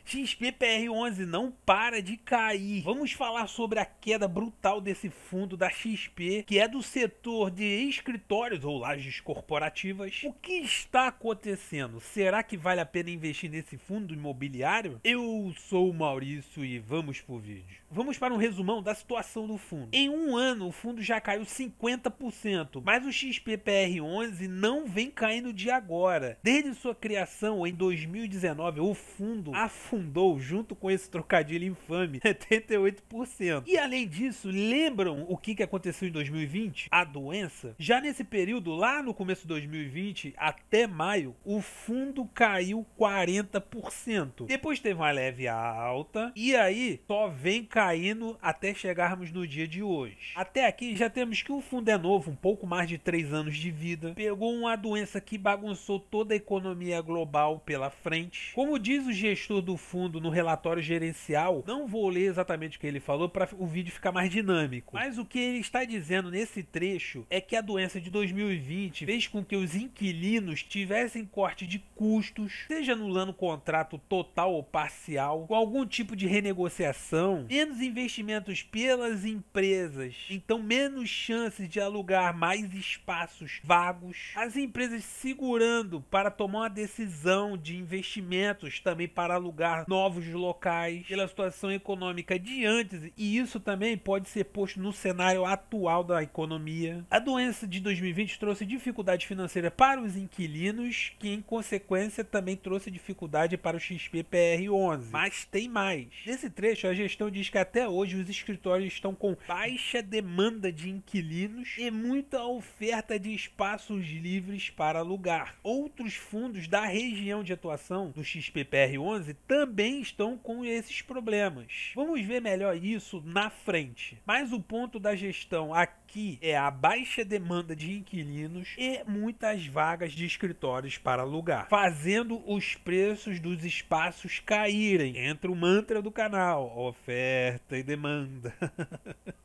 XPPR11 não para de cair. Vamos falar sobre a queda brutal desse fundo da XP, que é do setor de escritórios ou lajes corporativas. O que está acontecendo? Será que vale a pena investir nesse fundo imobiliário? Eu sou o Maurício e vamos pro vídeo. Vamos para um resumão da situação do fundo. Em um ano, o fundo já caiu 50%, mas o XPPR11 não vem caindo de agora. Desde sua criação em 2019, o fundo afundou, junto com esse trocadilho infame, 78%. E além disso, lembram o que aconteceu em 2020? A doença? Já nesse período, lá no começo de 2020, até maio, o fundo caiu 40%. Depois teve uma leve alta, e aí só vem caindo até chegarmos no dia de hoje. Até aqui já temos que o fundo é novo, um pouco mais de 3 anos de vida, pegou uma doença que bagunçou toda a economia global pela frente. Como diz o gestor do fundo no relatório gerencial, não vou ler exatamente o que ele falou para o vídeo ficar mais dinâmico, mas o que ele está dizendo nesse trecho é que a doença de 2020 fez com que os inquilinos tivessem corte de custos, seja anulando o contrato total ou parcial, com algum tipo de renegociação, menos investimentos pelas empresas, então menos chances de alugar mais espaços vagos, as empresas segurando para tomar uma decisão de investimentos também para alugar novos locais pela situação econômica de antes, e isso também pode ser posto no cenário atual da economia. A doença de 2020 trouxe dificuldade financeira para os inquilinos, que em consequência também trouxe dificuldade para o XPPR11. Mas tem mais. Nesse trecho, a gestão diz que até hoje os escritórios estão com baixa demanda de inquilinos e muita oferta de espaços livres para alugar. Outros fundos da região de atuação do XPPR11 também estão com esses problemas. Vamos ver melhor isso na frente. Mas o ponto da gestão aqui é a baixa demanda de inquilinos e muitas vagas de escritórios para alugar, fazendo os preços dos espaços caírem. Entra o mantra do canal: oferta e demanda.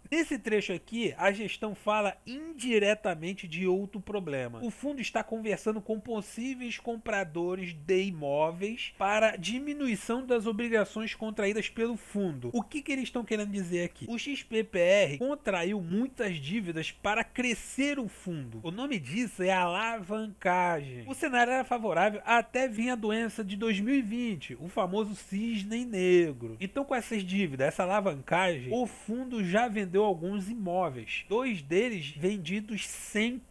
Nesse trecho aqui, a gestão fala indiretamente de outro problema. O fundo está conversando com possíveis compradores de imóveis para diminuição das obrigações contraídas pelo fundo. O que eles estão querendo dizer aqui? O XPPR contraiu muitas dívidas para crescer o fundo. O nome disso é alavancagem. O cenário era favorável até vir a doença de 2020, o famoso cisne negro. Então, com essas dívidas, essa alavancagem, o fundo já vendeu alguns imóveis, 2 deles vendidos 100%,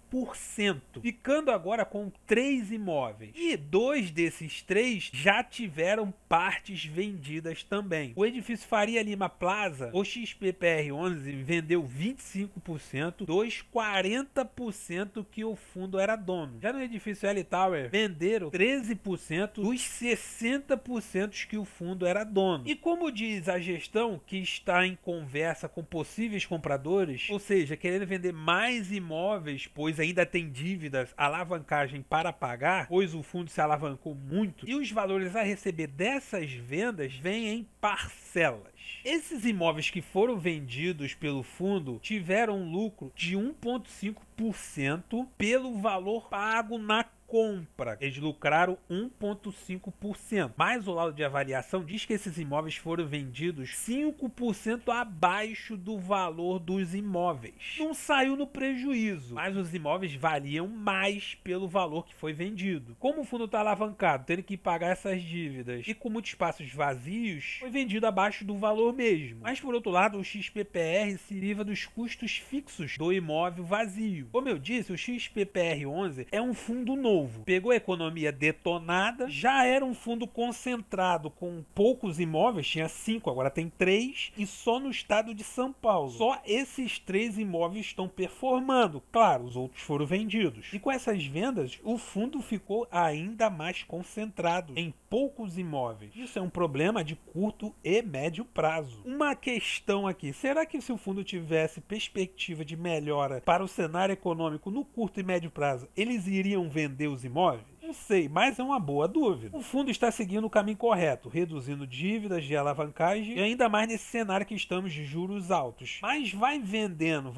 ficando agora com 3 imóveis. E 2 desses 3 já tiveram partes vendidas também. O edifício Faria Lima Plaza, o XPPR11 vendeu 25%, 40% que o fundo era dono. Já no edifício L Tower, venderam 13% dos 60% que o fundo era dono. E como diz a gestão, que está em conversa com possíveis compradores, ou seja, querendo vender mais imóveis, pois ainda tem dívidas, alavancagem para pagar, pois o fundo se alavancou muito, e os valores a receber dessas vendas vêm em parcelas. Esses imóveis que foram vendidos pelo fundo tiveram um lucro de 1,5% pelo valor pago na compra. Eles lucraram 1,5%. Mas o laudo de avaliação diz que esses imóveis foram vendidos 5% abaixo do valor dos imóveis. Não saiu no prejuízo, mas os imóveis valiam mais pelo valor que foi vendido. Como o fundo está alavancado, tendo que pagar essas dívidas e com muitos espaços vazios, foi vendido abaixo do valor mesmo. Mas por outro lado, o XPPR se livra dos custos fixos do imóvel vazio. Como eu disse, o XPPR11 é um fundo novo. Pegou a economia detonada, já era um fundo concentrado com poucos imóveis, tinha 5, agora tem 3, e só no estado de São Paulo. Só esses 3 imóveis estão performando, claro, os outros foram vendidos. E com essas vendas, o fundo ficou ainda mais concentrado em poucos imóveis. Isso é um problema de curto e médio prazo. Uma questão aqui, será que se o fundo tivesse perspectiva de melhora para o cenário econômico no curto e médio prazo, eles iriam vender os imóveis? Não sei, mas é uma boa dúvida. O fundo está seguindo o caminho correto, reduzindo dívidas de alavancagem e ainda mais nesse cenário que estamos de juros altos. Mas vai vendendo,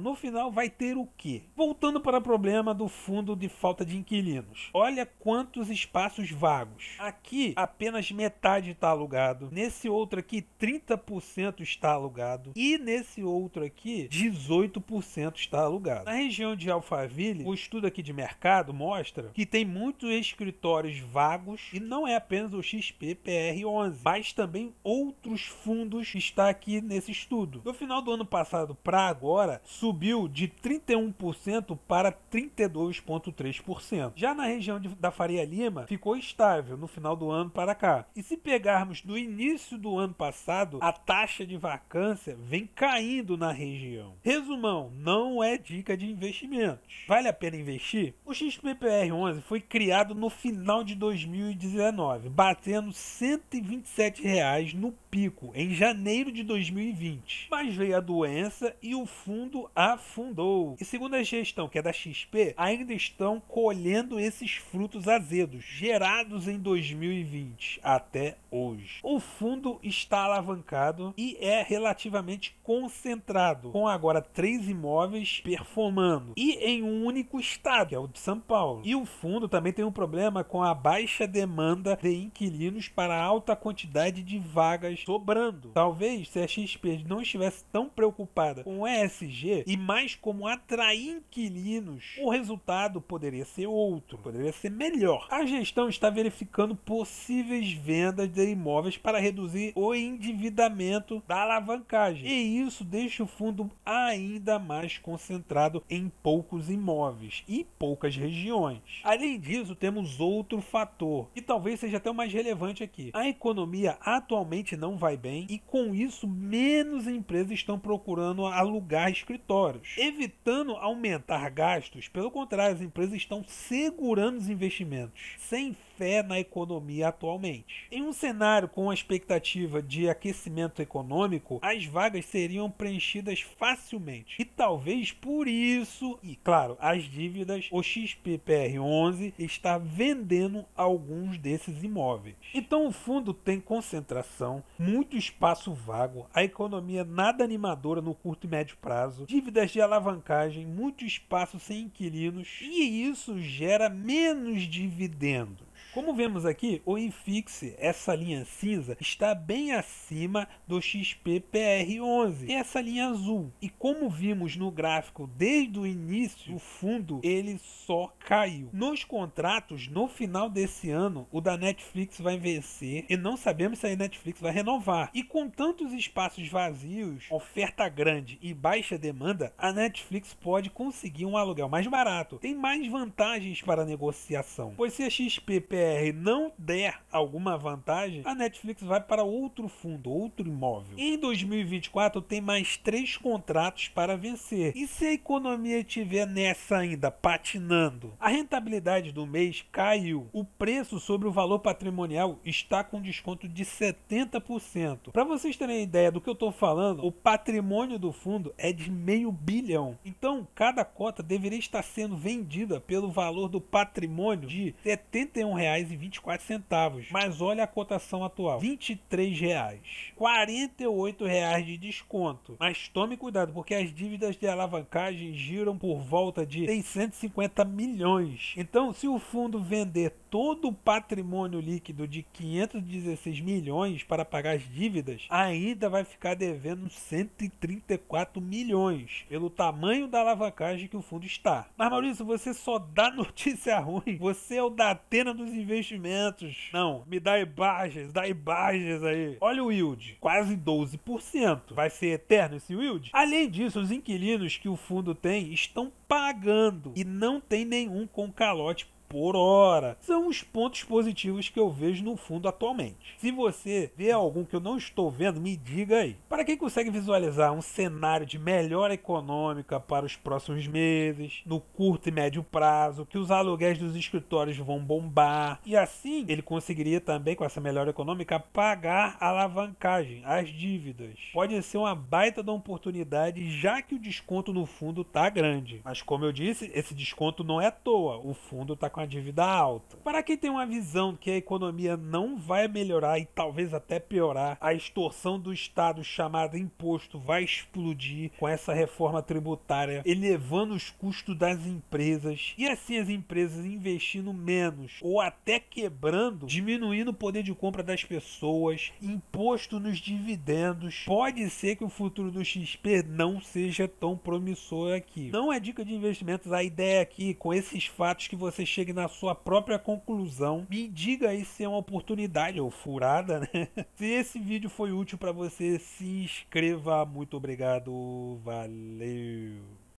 no final vai ter o quê? Voltando para o problema do fundo de falta de inquilinos. Olha quantos espaços vagos. Aqui apenas metade está alugado. Nesse outro aqui 30% está alugado. E nesse outro aqui 18% está alugado. Na região de Alphaville, o estudo aqui de mercado mostra que tem muitos escritórios vagos e não é apenas o XP-PR11, mas também outros fundos que está aqui nesse estudo. Do final do ano passado para agora, subiu de 31% para 32,3%. Já na região da Faria Lima, ficou estável no final do ano para cá. E se pegarmos do início do ano passado, a taxa de vacância vem caindo na região. Resumão, não é dica de investimentos. Vale a pena investir? O XPPR11 foi criado no final de 2019, batendo R$ 127 no pico em janeiro de 2020. Mas veio a doença e o fundo afundou. E segundo a gestão, que é da XP, ainda estão colhendo esses frutos azedos, gerados em 2020 até hoje. O fundo está alavancado e é relativamente concentrado, com agora 3 imóveis performando e em um único estado, que é o de São Paulo. E o fundo também tem um problema com a baixa demanda de inquilinos para a alta quantidade de vagas sobrando. Talvez se a XP não estivesse tão preocupada com o ESG e mais como atrair inquilinos, o resultado poderia ser outro, poderia ser melhor. A gestão está verificando possíveis vendas de imóveis para reduzir o endividamento da alavancagem, e isso deixa o fundo ainda mais concentrado em poucos imóveis e poucas regiões. Além disso, temos outro fator, que talvez seja até o mais relevante aqui. A economia atualmente não vai bem e com isso menos empresas estão procurando alugar escritórios, evitando aumentar gastos. Pelo contrário, as empresas estão segurando os investimentos, sem fé na economia atualmente. Em um cenário com a expectativa de aquecimento econômico, as vagas seriam preenchidas facilmente. E talvez por isso, e claro, as dívidas, o XPPR11 está vendendo alguns desses imóveis. Então o fundo tem concentração, muito espaço vago, a economia nada animadora no curto e médio prazo, dívidas de alavancagem, muito espaço sem inquilinos, e isso gera menos dividendos. Como vemos aqui, o INFIX, essa linha cinza, está bem acima do XPPR11, e essa linha azul. E como vimos no gráfico desde o início, o fundo ele só caiu. Nos contratos, no final desse ano, o da Netflix vai vencer e não sabemos se a Netflix vai renovar. E com tantos espaços vazios, oferta grande e baixa demanda, a Netflix pode conseguir um aluguel mais barato. Tem mais vantagens para a negociação, pois se a XPPR não der alguma vantagem, a Netflix vai para outro fundo, outro imóvel. Em 2024 tem mais 3 contratos para vencer. E se a economia estiver nessa ainda, patinando? A rentabilidade do mês caiu. O preço sobre o valor patrimonial está com desconto de 70%. Para vocês terem ideia do que eu estou falando, o patrimônio do fundo é de R$500 bilhão. Então, cada cota deveria estar sendo vendida pelo valor do patrimônio de R$ 71,24. Mas olha a cotação atual, R$ 23,00. R$ 48,00 de desconto. Mas tome cuidado, porque as dívidas de alavancagem giram por volta de 650 milhões. Então, se o fundo vender todo o patrimônio líquido de 516 milhões para pagar as dívidas, ainda vai ficar devendo 134 milhões, pelo tamanho da alavancagem que o fundo está. Mas Maurício, você só dá notícia ruim. Você é o Datena dos investimentos. Não, me dá imagens aí. Olha o yield, quase 12%. Vai ser eterno esse yield? Além disso, os inquilinos que o fundo tem estão pagando e não tem nenhum com calote por hora. São os pontos positivos que eu vejo no fundo atualmente. Se você vê algum que eu não estou vendo, me diga aí. Para quem consegue visualizar um cenário de melhora econômica para os próximos meses, no curto e médio prazo, que os aluguéis dos escritórios vão bombar, e assim ele conseguiria também, com essa melhora econômica, pagar a alavancagem, as dívidas. Pode ser uma baita da oportunidade, já que o desconto no fundo tá grande. Mas como eu disse, esse desconto não é à toa. O fundo tá com a dívida alta. Para quem tem uma visão que a economia não vai melhorar e talvez até piorar, a extorsão do Estado chamada imposto vai explodir com essa reforma tributária, elevando os custos das empresas e assim as empresas investindo menos ou até quebrando, diminuindo o poder de compra das pessoas, imposto nos dividendos. Pode ser que o futuro do XP não seja tão promissor aqui. Não é dica de investimentos, a ideia aqui, com esses fatos, que você chegue na sua própria conclusão. Me diga aí se é uma oportunidade ou furada, né? Se esse vídeo foi útil para você, se inscreva. Muito obrigado, valeu!